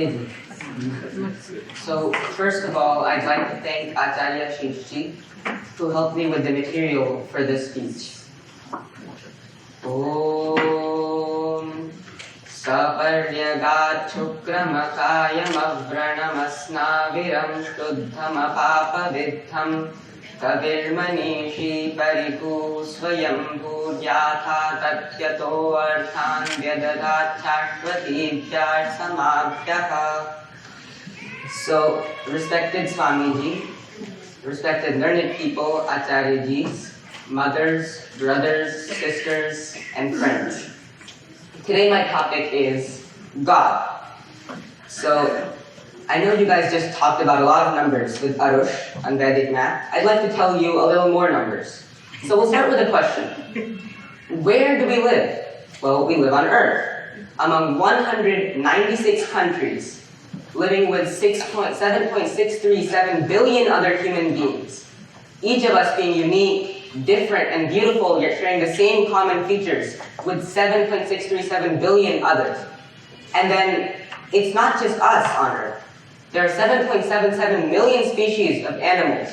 Namaste. So, first of all, I'd like to thank Acharya Shishji, who helped me with the material for this speech. Om Saparyagat Chukramakayam Avranamasnaviram Shuddhamapapavitham Kavirmanishi Paripu Swayam Bhudyatha Tatyato Arthan Vyadadat Chashvatibhyar Samabhyaka. So, respected Swamiji, respected learned people, Acharyajis, mothers, brothers, sisters, and friends. Today my topic is God. So, I know you guys just talked about a lot of numbers with Arush on Vedic math. I'd like to tell you a little more numbers. So we'll start with a question. Where do we live? Well, we live on Earth, among 196 countries, living with 7.637 billion other human beings. Each of us being unique, different, and beautiful, yet sharing the same common features with 7.637 billion others. And then, it's not just us on Earth. There are 7.77 million species of animals.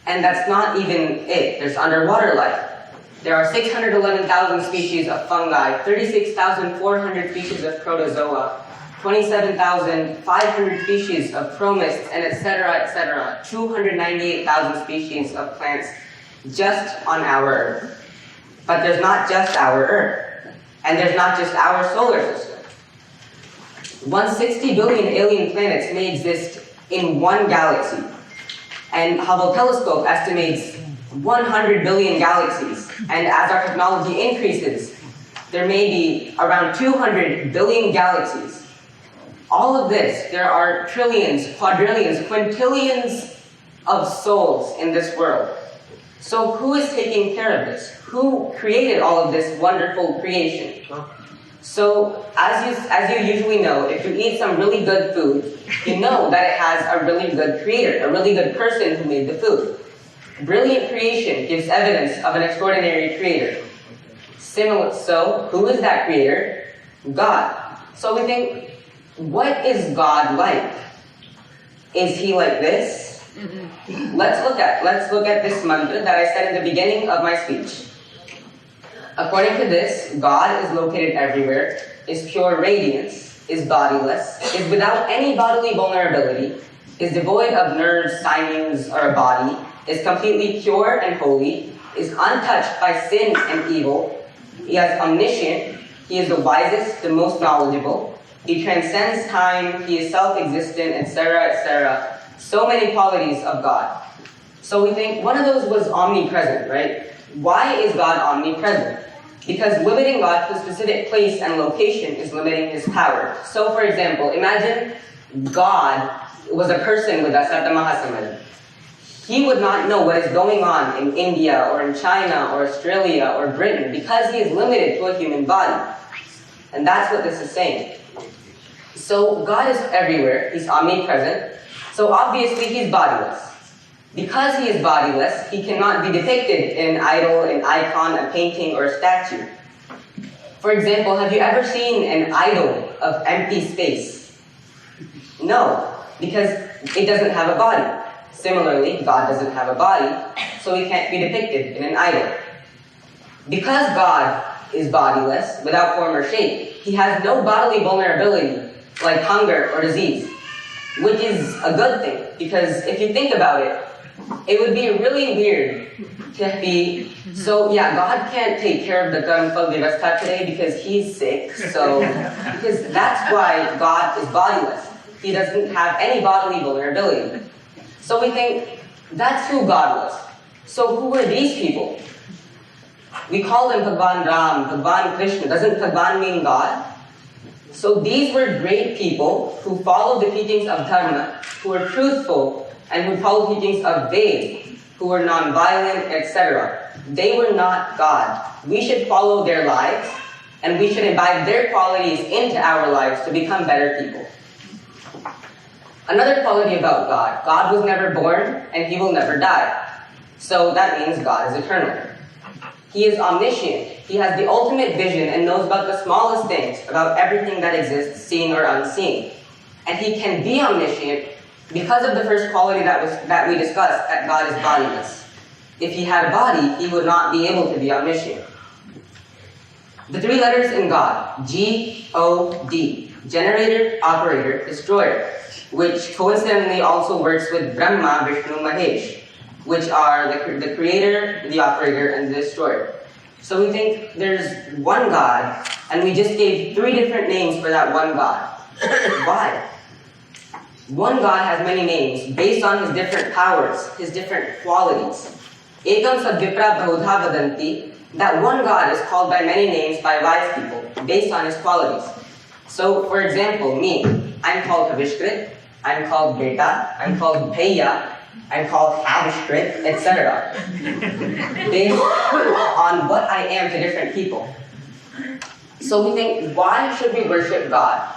And that's not even it. There's underwater life. There are 611,000 species of fungi, 36,400 species of protozoa, 27,500 species of promists, and etc., 298,000 species of plants just on our Earth. But there's not just our Earth. And there's not just our solar system. 160 billion alien planets may exist in one galaxy. And Hubble telescope estimates 100 billion galaxies. And as our technology increases, there may be around 200 billion galaxies. All of this, there are trillions, quadrillions, quintillions of souls in this world. So who is taking care of this? Who created all of this wonderful creation? So, as you usually know, if you eat some really good food, you know that it has a really good creator, a really good person who made the food. Brilliant creation gives evidence of an extraordinary creator. So, who is that creator? God. So we think, what is God like? Is he like this? Let's look at this mantra that I said in the beginning of my speech. According to this, God is located everywhere, is pure radiance, is bodiless, is without any bodily vulnerability, is devoid of nerves, sinews, or a body, is completely pure and holy, is untouched by sin and evil, he is omniscient, he is the wisest, the most knowledgeable, he transcends time, he is self-existent, etc., So many qualities of God. So we think one of those was omnipresent, right? Why is God omnipresent? Because limiting God to a specific place and location is limiting his power. So for example, imagine God was a person with us at the Mahasammelan. He would not know what is going on in India or in China or Australia or Britain because he is limited to a human body. And that's what this is saying. So God is everywhere, he's omnipresent. So obviously he's bodiless. Because he is bodiless, he cannot be depicted in an idol, an icon, a painting, or a statue. For example, have you ever seen an idol of empty space? No, because it doesn't have a body. Similarly, God doesn't have a body, so he can't be depicted in an idol. Because God is bodiless, without form or shape, he has no bodily vulnerability, like hunger or disease, which is a good thing, because if you think about it, it would be really weird to be, so yeah, God can't take care of the Karmapal Vyavastha today because he's sick, because that's why God is bodiless. He doesn't have any bodily vulnerability. So we think, that's who God was. So who were these people? We call them Bhagwan Ram, Bhagwan Krishna. Doesn't Bhagwan mean God? So these were great people who followed the teachings of Dharma, who were truthful, and who followed teachings of Ved, who were non-violent, etc. They were not God. We should follow their lives, and we should imbibe their qualities into our lives to become better people. Another quality about God, God was never born, and he will never die. So that means God is eternal. He is omniscient. He has the ultimate vision and knows about the smallest things, about everything that exists, seen or unseen. And he can be omniscient because of the first quality that we discussed, that God is bodiless. If he had a body, he would not be able to be omniscient. The three letters in God, G-O-D, generator, operator, destroyer, which coincidentally also works with Brahma, Vishnu, Mahesh, which are the creator, the operator, and the destroyer. So we think there's one God, and we just gave three different names for that one God. Why? One God has many names based on his different powers, his different qualities. Ekam sadvipra bahudha vadanti. That one God is called by many names by wise people based on his qualities. So, for example, me, I'm called Havishkrit, I'm called Beta, I'm called Bhaiya, I'm called Havishkrit, etc. Based on what I am to different people. So we think, why should we worship God?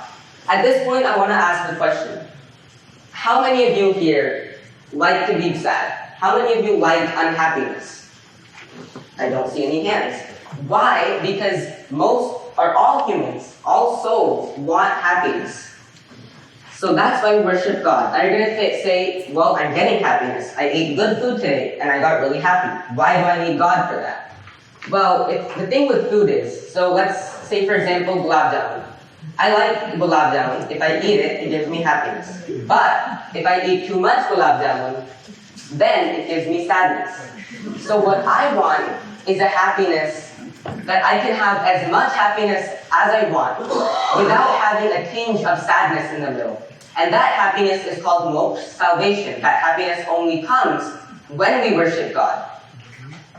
At this point, I want to ask the question. How many of you here like to be sad? How many of you like unhappiness? I don't see any hands. Why? Because most or all humans, all souls want happiness. So that's why we worship God. Are you going to say, well, I'm getting happiness. I ate good food today and I got really happy. Why do I need God for that? Well, the thing with food is, so let's say for example, gulab jamun. I like gulab jamun. If I eat it, it gives me happiness. But if I eat too much gulab jamun, then it gives me sadness. So what I want is a happiness that I can have as much happiness as I want without having a tinge of sadness in the middle. And that happiness is called moksha, salvation. That happiness only comes when we worship God.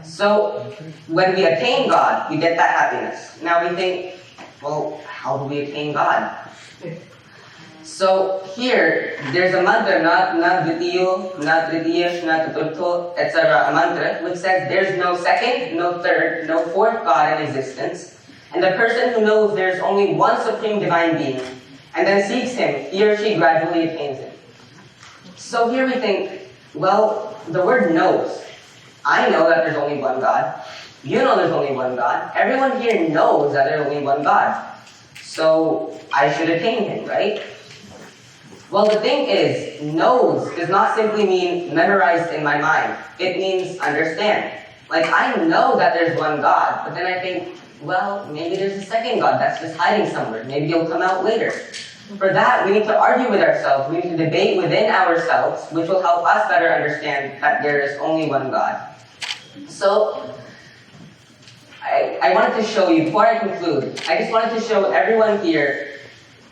So when we attain God, we get that happiness. Now we think, well, how do we attain God? So here, there's a mantra, na dvitiyo, na tritiya, na chaturtho, etc. A mantra which says there's no second, no third, no fourth God in existence. And the person who knows there's only one supreme divine being, and then seeks him, he or she gradually attains him. So here we think, well, the word knows. I know that there's only one God. You know there's only one God. Everyone here knows that there's only one God. So I should attain him, right? Well, the thing is, knows does not simply mean memorized in my mind. It means understand. Like, I know that there's one God, but then I think, well, maybe there's a second God that's just hiding somewhere. Maybe he'll come out later. For that, we need to argue with ourselves. We need to debate within ourselves, which will help us better understand that there is only one God. So, I wanted to show you, before I conclude, I just wanted to show everyone here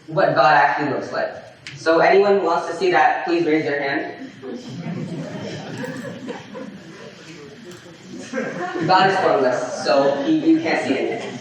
what God actually looks like. So anyone who wants to see that, please raise your hand. God is formless, so you can't see anything.